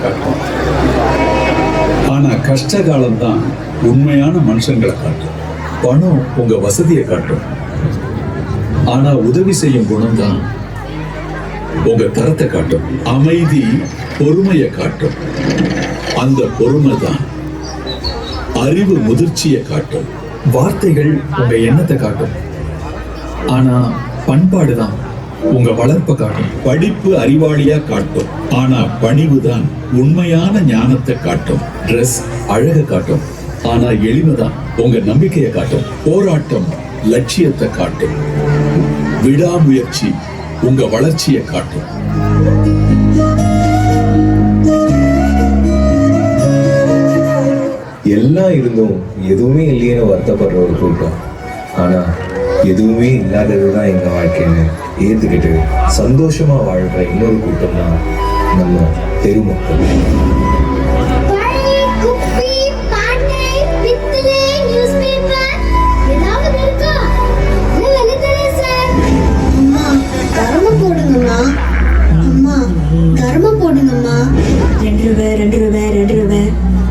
காட்டும். ஆனா கஷ்ட காலம்தான் உண்மையான மனுஷங்களை காட்டும். பணம் உங்க வசதியை காட்டும். ஆனா உதவி செய்யும் குணம் தான் உங்க தரத்தை காட்டும். அமைதி பொறுமையை காட்டும். அந்த பொறுமை தான் அறிவு முதிர்ச்சியை காட்டும். வார்த்தைகள் உங்க எண்ணத்தை காட்டும். ஆனா பண்பாடுதான் உங்க வளர்ப்பை காட்டும். படிப்பு அறிவாளியா காட்டும். ஆனா பணிவு தான் உண்மையான ஞானத்தை காட்டும். ட்ரெஸ் அழக காட்டும். ஆனா எளிமைதான் உங்க நம்பிக்கையை காட்டும். போராட்டம் லட்சியத்தை காட்டும். விடாமுயற்சி உங்க வளர்ச்சியை காட்டும். எல்லாம் இருந்தும் எதுவுமே இல்லையேன்னு வருத்தப்படுற ஒரு கூட்டம். ஆனா எதுவுமே இல்லாததுதான் எங்க வாழ்க்கைன்னு ஏத்துக்கிட்டு சந்தோஷமா வாழ்ற இன்னொரு கூட்டம் தான் நம்ம தெருமக்கள்.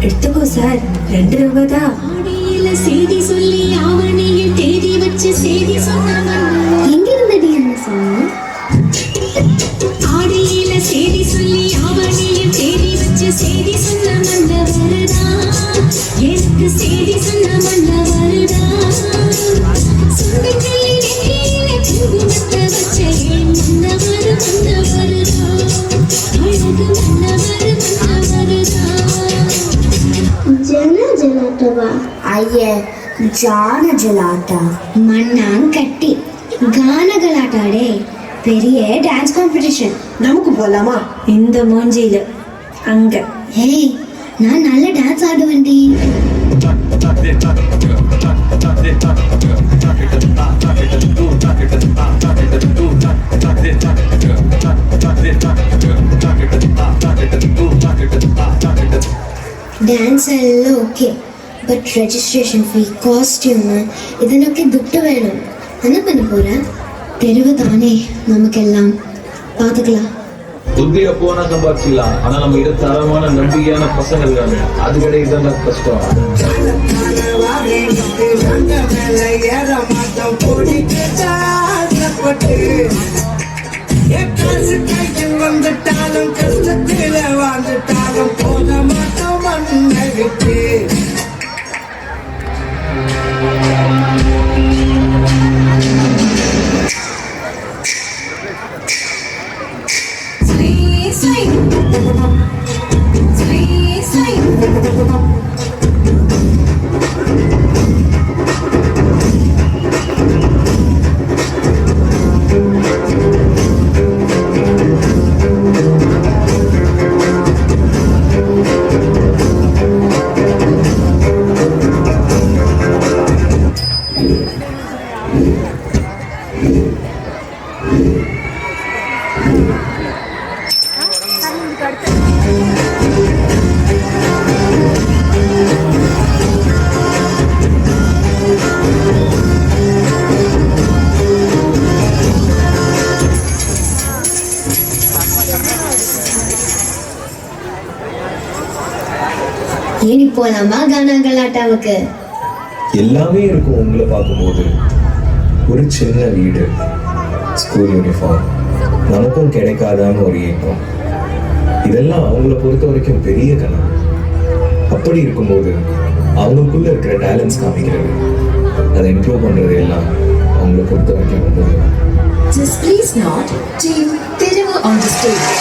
எடுத்துக்கோ சார், 2 ரூபாய் தான். செய்தி சொல்லி ஆவணியில் தேதி வச்சு செய்தி சொன்ன எங்கிருந்தடி என்ன சொன்ன? ஆடியில செய்தி சொல்லி ஆவணியில் தேதி வச்சு செய்தி சொன்ன மன்னவருதா. எனக்கு செய்தி சொன்ன மன்னவருதா. சுண்டக்கல்லி நெற்றியில குங்குமத்தை வச்ச என் மன்னவரு மன்னவருதா. அழகு மன்னவரு மன்னவருதா. ஜலட்டவா ஐய ஜான ஜலாட்டா மண்ணான் கட்டி கான கலாட்டாடே பெரிய டான்ஸ் காம்படிஷன். நமக்கு போலாமா? இந்த மூஞ்சியில அங்க. ஏய், நான் நல்ல டான்ஸ் ஆடுவேன்டி. டான்ஸ் எல்லாம் okay, but registration fee, costume இதனொക്കെ துட்டு வேணும். என்ன பண்ண போறேன்? தெருவு தானே நமக்கெல்லாம், பார்த்துக்கலாம். புத்திய போனா சம்பாதிச்சிடலாம். ஆனா நம்ம கிட்ட தரமான நம்பிக்கையான பசங்க இருக்காங்க. அது கிடையாது கஷ்டம். வந்துட்டாலும் கஷ்டத்தில வாழ்ந்துட்டாலும் போக மாட்டோம் மண்ணை விட்டு. ஏனி போலாமா கானா கலாட்டாவுக்கு? எல்லாமே இருக்கும் உங்களை பார்க்கும்போது. ஒரு சின்ன வீடு, ஸ்கூல் யூனிஃபார்ம், நமக்கும் கிடைக்காதான்னு ஒரு ஏக்கம். இதெல்லாம் அவங்கள பொறுத்த வரைக்கும் பெரிய கனவு. அப்படி இருக்கும்போது அவங்களுக்குள்ள இருக்கிற டேலண்ட்ஸ் காமிக்கிறது, அதை இம்ப்ரூவ் பண்றது எல்லாம் அவங்கள பொறுத்த வரைக்கும் ரொம்ப. Just please not team Telugu on the stage.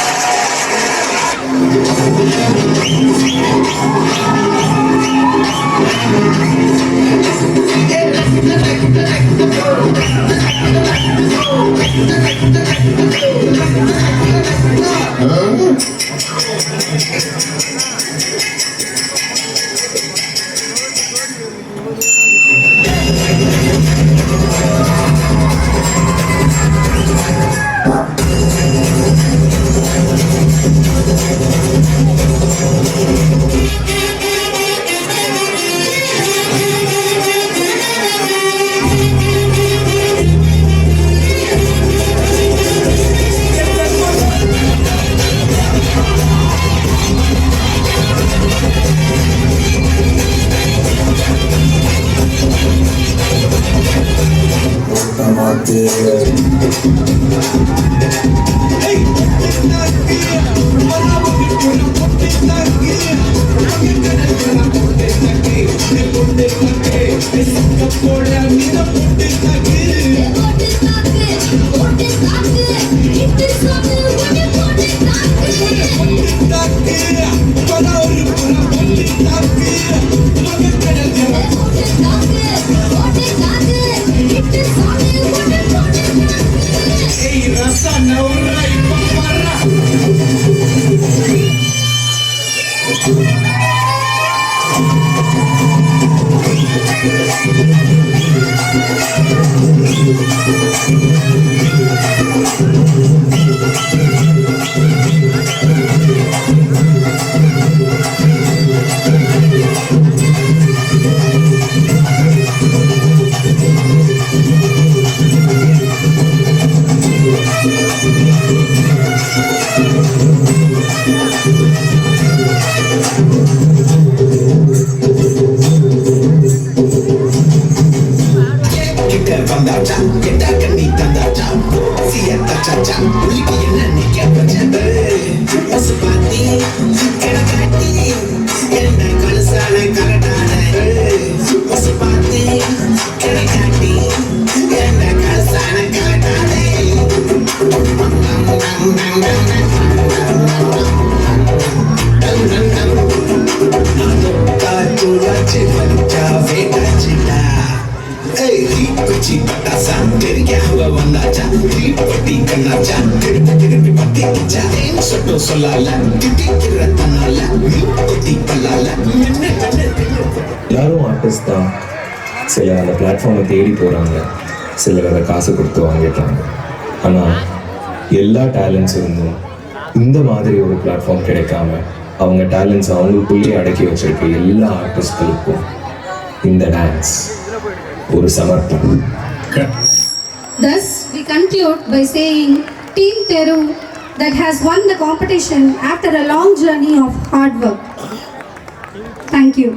எல்லாரும் ஆர்டிஸ்ட் தான். சிலர் அந்த பிளாட்ஃபார்மை தேடி போகிறாங்க, சிலர் அதை காசு கொடுத்து வாங்கிடுறாங்க. ஆனால் எல்லா டேலண்ட்ஸ் இருந்தும் இந்த மாதிரி ஒரு பிளாட்ஃபார்ம் கிடைக்காம அவங்க டேலண்ட்ஸ் அவங்களுக்குள்ளேயே அடக்கி வச்சிருக்க எல்லா ஆர்டிஸ்ட்களுக்கும் இந்த டான்ஸ் ஒரு சமர்ப்பணம். Thus, we conclude by saying Team Teru that has won the competition after a long journey of hard work. Thank you.